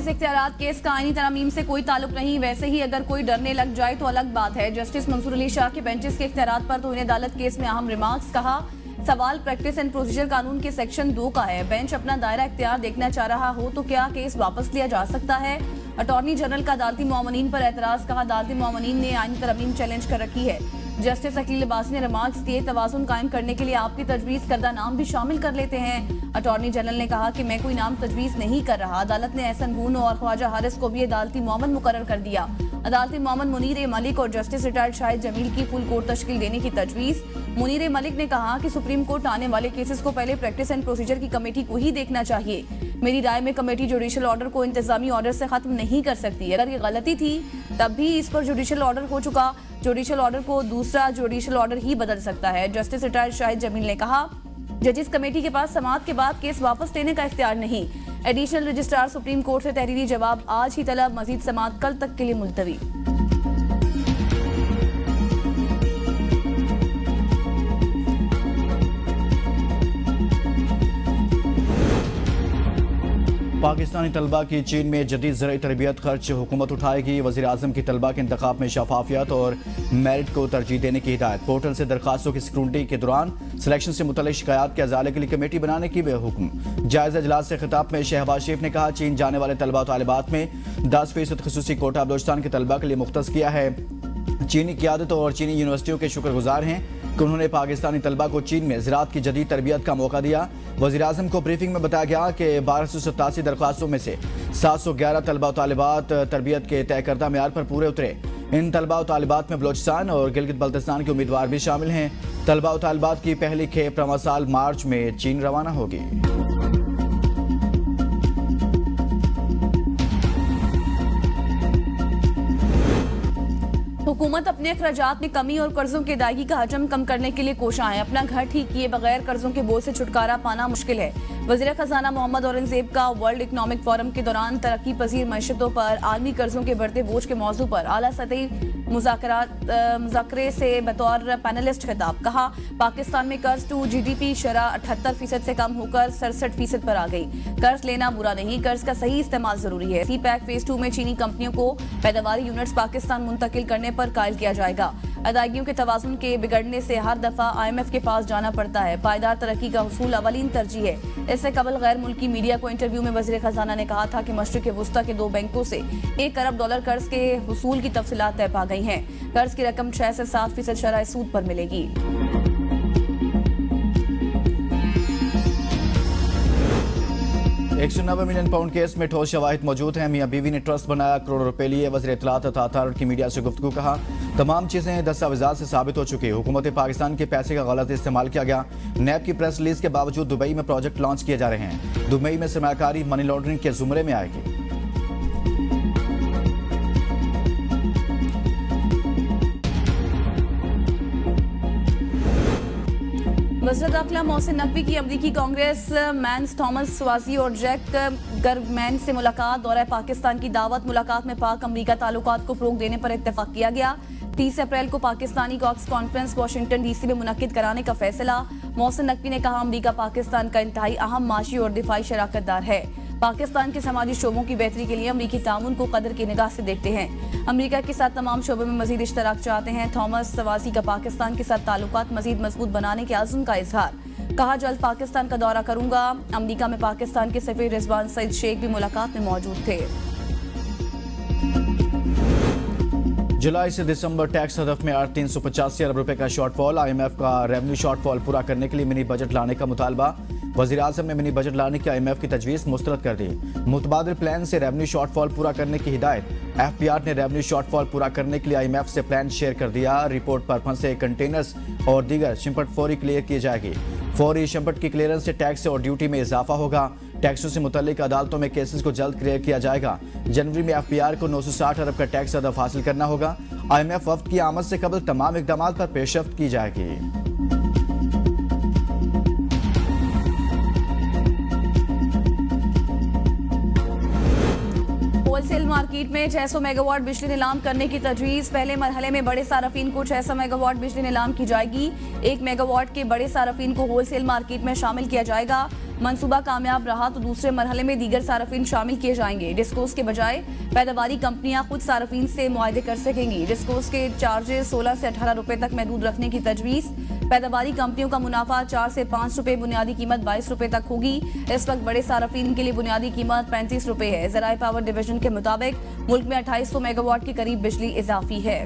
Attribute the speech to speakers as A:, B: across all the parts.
A: Justice इख्तियारात case का आईनी तरमीम से कोई ताल्लुक नहीं, वैसे ही अगर कोई डरने लग जाए तो अलग बात है। जस्टिस मंसूर अली शाह के बेंचेस के इख्तियारात पर तौहीन अदालत केस में अहम रिमार्क्स। कहा, सवाल प्रैक्टिस एंड प्रोसीजर कानून के सेक्शन 2 का है। बेंच अपना दायरा इख्तियार देखना चाह रहा हो तो क्या केस वापस लिया जा सकता है। अटॉर्नी जनरल का अदालती मुआवनीन पर एतराज। कहा, अदालती मुआवनीन ने आईनी तरमीम चैलेंज कर रखी है। जस्टिस अकील लिबासी ने रिमार्क्स दिए, तवाज़ुन कायम करने के लिए आपकी तजवीज़ करदा नाम भी शामिल कर लेते हैं। अटॉर्नी जनरल ने कहा कि मैं कोई नाम तजवीज़ नहीं कर रहा। अदालत ने एहसन बूनो और ख्वाजा हारिस को भी अदालती मुआवन मुकर्रर कर दिया। अदालती मुआवन मुनीर मलिक और जस्टिस रिटायर्ड शाहिद जमील की फुल कोर्ट तश्कील देने की तजवीज़। मुनीर मलिक ने कहा कि सुप्रीम कोर्ट आने वाले केसेस को पहले प्रैक्टिस एंड प्रोसीजर की कमेटी को ही देखना चाहिए। मेरी राय में कमेटी जुडिशल ऑर्डर को इंतजामी ऑर्डर से खत्म नहीं कर सकती। अगर ये गलती थी तब भी इस पर जुडिशल ऑर्डर हो चुका, जुडिशल ऑर्डर को दूसरा जुडिशल ऑर्डर ही बदल सकता है। जस्टिस रिटायर्ड शाहिद जमील ने कहा, जजिस कमेटी के पास समाअत के बाद केस वापस लेने का इख्तियार नहीं। एडिशनल रजिस्ट्रार सुप्रीम कोर्ट से तहरीरी जवाब आज ही तलब, मजीद समाअत कल तक के लिए मुलतवी।
B: पाकिस्तानी तलबा की चीन में जदीद ज़राई तरबियत खर्च हुकूमत उठाएगी। वज़ीर आज़म की तलबा के इंतखाब में शफाफियत और मेरिट को तरजीह देने की हिदायत। पोर्टल से दरखास्तों की स्क्रूटनी के दौरान सिलेक्शन से मुतल्लिक़ शिकायत के अजाले के लिए कमेटी बनाने की हुक्म। जायज़ा इजलास से खिताब में शहबाज शरीफ ने कहा, चीन जाने वाले तलबा तालिबात में 10% खसूसी कोटा बलोचिस्तान के तलबा के लिए मुख्तस किया है। चीनी क़यादत और चीनी यूनिवर्सिटियों के शुक्रगुजार हैं कि उन्होंने पाकिस्तानी तलबा को चीन में ज़राअत की जदीद तरबियत का मौका दिया। वज़ीर आज़म को ब्रीफिंग में बताया गया कि 1287 दरख्वास्तों में से 711 तलबा तालिबात तरबियत के तय करदा मेयार पर पूरे उतरे। इन तलबा तालिबात में बलोचिस्तान और गिलगित बल्तिस्तान के उम्मीदवार भी शामिल हैं। तलबा तालिबात की पहली खेप रवां साल मार्च में चीन रवाना होगी।
A: हुकूमत अपने अखराजात में कमी और कर्जों की अदायगी का हजम कम करने के लिए कोशां है। अपना घर ठीक किए बगैर कर्जों के बोझ से छुटकारा पाना मुश्किल है। वज़ीर खजाना मोहम्मद औरंगजेब का वर्ल्ड इकनॉमिक फोरम के दौरान तरक्की पजीर मैशतों पर आलमी कर्जों के बढ़ते बोझ के मौजू पर आला सतही मुज़ाकरे से बतौर पैनलिस्ट खिताब। कहा, पाकिस्तान में कर्ज टू GDP शरह 78% से कम होकर 67% पर आ गई। कर्ज लेना बुरा नहीं, कर्ज का सही इस्तेमाल जरूरी है। CPEC फेज 2 में चीनी कंपनियों को पैदावारी यूनिट्स पाकिस्तान मुंतकिल करने पर कायल किया जाएगा। अदायगियों के तवाज़ुन के बिगड़ने से हर दफा IMF के पास जाना पड़ता है। पायदार तरक्की का हुसूल अवलीन तरजीह है। इससे कबल गैर मुल्की मीडिया को इंटरव्यू में वज़ीर खजाना ने कहा था कि मशरिक़ वुस्ता के 2 बैंकों से $1 अरब कर्ज के हुसूल की तफसीलात तय पा गई हैं। कर्ज की रकम 6 से 7% शरह सूद पर मिलेगी।
B: 190 मिलियन पाउंड केस में ठोस शवाहिद मौजूद हैं। मियां बीवी ने ट्रस्ट बनाया, करोड़ों रुपए लिए। वज़ीर इत्तलात अथॉरिटी की मीडिया से गुफ्तगू। कहा, तमाम चीजें दस्तावेजात से साबित हो चुकी। हुकूमत पाकिस्तान के पैसे का गलत इस्तेमाल किया गया। नैब की प्रेस रिलीज के बावजूद दुबई में प्रोजेक्ट लॉन्च किए जा रहे हैं। दुबई में सरमायाकारी मनी लॉन्ड्रिंग के जुमरे में आएगी।
A: वज़ीर दाखिला मोहसिन नकवी की अमरीकी कांग्रेस मैन थॉमस स्वाजी और जैक गर्गमैन से मुलाकात। दौरा पाकिस्तान की दावत। मुलाकात में पाक अमरीका ताल्लुकात को फ़रोग़ देने पर इत्तेफाक किया गया। 30 अप्रैल को Pakistani caucus conference Washington DC में मुनक्किद कराने का फैसला। मोहसिन नकवी ने कहा, अमरीका पाकिस्तान का इंतहाई अहम माशी और दिफाई शराकतदार है। पाकिस्तान के समाजी शोबों की बेहतरी के लिए अमरीकी ताउन को कदर की निगाह से देखते हैं। अमरीका के साथ तमाम शोबों में मजीद इश्तराक चाहते हैं। थॉमस सवासी का पाकिस्तान के साथ ताल्लुकात मजीद मजबूत बनाने के आज़म का इजहार। कहा, जल्द पाकिस्तान का दौरा करूंगा। अमरीका में पाकिस्तान के सफीर रिजवान सईद शेख भी मुलाकात में मौजूद थे।
B: जुलाई से दिसंबर टैक्स हदफ में 385 अरब रुपए का शॉर्टफॉल। IMF का रेवेन्यू शॉर्टफॉल पूरा करने के लिए मिनी बजट लाने का मुतालबा। वज़ीर आज़म ने मिनी बजट लाने की IMF की तजवीज़ मुस्तरद कर दी। मुतबादिल प्लान से रेवेन्यू शॉर्टफॉल पूरा करने की हिदायत। FBR ने रेवेन्यू शॉर्टफॉल पूरा करने के लिए IMF से प्लान शेयर कर दिया। रिपोर्ट पर फंसे कंटेनर्स और दीगर शिंपट फौरी क्लियर की जाएगी। फौरी शिंपट की क्लियरेंस से टैक्स और ड्यूटी में इजाफा होगा। टैक्सों से मुतल्लिक अदालतों में केसेस को जल्द क्लियर किया जाएगा। जनवरी में FBR को 960 अरब का टैक्स हदफ हासिल करना होगा। IMF वफ्द की आमद से कबल तमाम इकदाम पर पेशरफ्त की जाएगी।
A: होलसेल मार्केट में 600 मेगावाट बिजली नीलाम करने की तजवीज़। पहले मरहले में बड़े सार्फिन को 600 मेगावाट बिजली नीलाम की जाएगी। 1 मेगावाट के बड़े सार्फिन को होलसेल मार्केट में शामिल किया जाएगा। मंसूबा कामयाब रहा तो दूसरे मरहले में दीगर सार्फिन शामिल किए जाएंगे। डिस्कोस के बजाय पैदावारी कंपनियां खुद सार्फिन से मुआहदे कर सकेंगी। डिस्कोस के चार्जेस 16 से 18 रुपए तक महदूद रखने की तजवीज़। पैदावारी कंपनियों का मुनाफा 4 से 5 रुपए, बुनियादी कीमत 22 रुपए तक होगी। इस वक्त बड़े सार्फिन के लिए बुनियादी कीमत 35 रुपए है। ज़राए पावर डिवीजन के मुताबिक मुल्क में 2800 मेगावाट के करीब बिजली इजाफी है।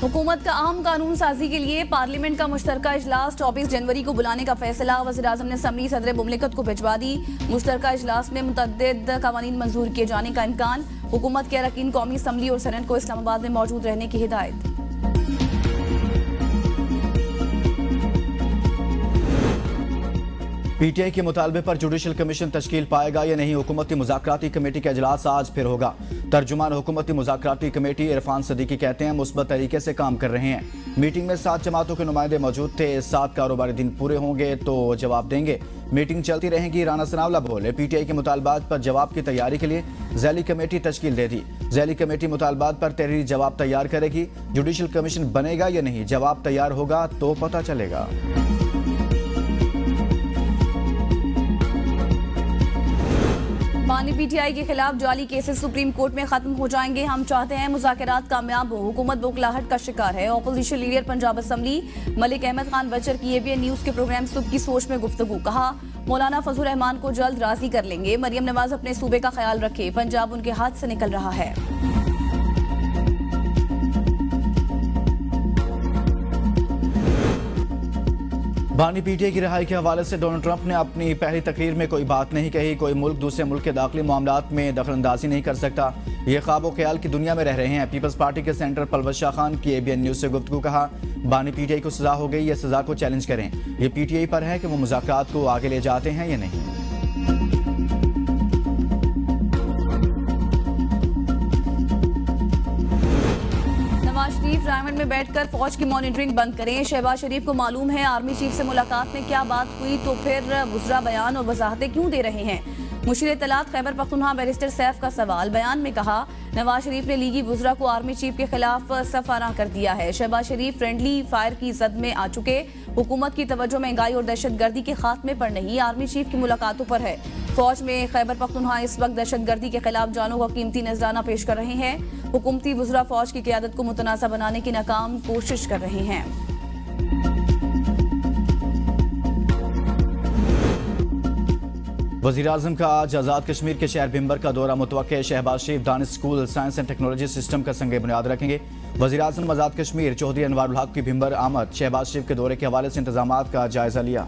A: हुकूमत का अहम कानून साजी के लिए पार्लियामेंट का मुश्तरका इजलास 24 जनवरी को बुलाने का फैसला। वज़ीर-ए-आज़म ने असम्बली सदर मुमलिकत को भिजवा दी। मुश्तरका इजलास में मुतअद्दिद कवानीन मंजूर किए जाने का इम्कान। हुकूमत के अरकान कौमी असम्बली और सेनेट को इस्लामाबाद में मौजूद रहने की हिदायत।
B: पीटीआई के मुतालबे पर जुडिशल कमीशन तश्कील पाएगा या नहीं, हुकूमती मुज़ाकराती कमेटी का इजलास आज फिर होगा। तर्जुमान हुकूमती मुज़ाकराती कमेटी इरफान सदीकी कहते हैं मुस्बत तरीके से काम कर रहे हैं। मीटिंग में 7 जमातों के नुमाइंदे मौजूद थे। 7 कारोबारी दिन पूरे होंगे तो जवाब देंगे। मीटिंग चलती रहेगी। राना सनावला बोले, पीटीआई के मुतालबात पर जवाब की तैयारी के लिए ज़ैली कमेटी तश्कील दे दी। ज़ैली कमेटी मुतालबात पर तहरीरी जवाब तैयार करेगी। जुडिशल कमीशन बनेगा या नहीं, जवाब तैयार होगा तो पता चलेगा।
A: बानी पीटीआई के खिलाफ जाली केसेस सुप्रीम कोर्ट में खत्म हो जाएंगे। हम चाहते हैं मुज़ाकरात कामयाब हो। हुकूमत बौखलाहट का शिकार है। Opposition leader Punjab assembly Malik Ahmed Khan Bachar की एबीएन न्यूज के प्रोग्राम सुबह की सोच में गुफ्तगू। कहा, मौलाना फजल रहमान को जल्द राजी कर लेंगे। मरियम नवाज अपने सूबे का ख्याल रखे, पंजाब उनके हाथ से निकल रहा है।
B: बानी पीटीआई की रिहाई के हवाले से डोनाल्ड ट्रंप ने अपनी पहली तकरीर में कोई बात नहीं कही। कोई मुल्क दूसरे मुल्क के दाखिली मामलात में दखलंदाजी नहीं कर सकता। ये ख्वाब व ख्याल की दुनिया में रह रहे हैं। पीपल्स पार्टी के सेंटर परवेज शाह खान की एबीएन न्यूज से गुफ्तगू। कहा, बानी पीटीआई को सजा हो गई, ये सजा को चैलेंज करें। ये पीटीआई पर है कि वो मुज़ाकरात को आगे ले जाते हैं या नहीं।
A: नवाज शरीफ रायमंड में बैठकर फौज की मॉनिटरिंग बंद करें। शहबाज शरीफ को मालूम है आर्मी चीफ से मुलाकात में क्या बात हुई, तो फिर बुजरा बयान और वजाहतें क्यों दे रहे हैं। मुशीर इत्तलात खैबर पख्तूनख्वा बैरिस्टर सैफ का सवाल। बयान में कहा, नवाज शरीफ ने लीगी बुजरा को आर्मी चीफ के खिलाफ सफाना कर दिया है। शहबाज शरीफ फ्रेंडली फायर की जद में आ चुके। हुकूमत की तवज्जो महंगाई और दहशत गर्दी के खात्मे पर नहीं, आर्मी चीफ की मुलाकातों पर है। फौज में खैबर पख्तूनख्वा इस वक्त दहशत गर्दी के खिलाफ जानों का कीमती नजराना पेश कर रहे हैं। हुकूमती बुजरा फौज की क़यादत को मुतनाज़ा बनाने की नाकाम कोशिश कर रहे हैं।
B: वज़ीर-ए-आज़म का आज आज़ाद कश्मीर के शहर भिम्बर का दौरा मुतवक्के। Shahbaz Sharif Danish school science and technology system का संग बुनियाद रखेंगे। वज़ीर-ए-आज़म आज़ाद कश्मीर चौधरी अनवारुल हक की भिम्बर आमद। शहबाज शरीफ के दौरे के हवाले से इंतजामात का जायजा लिया।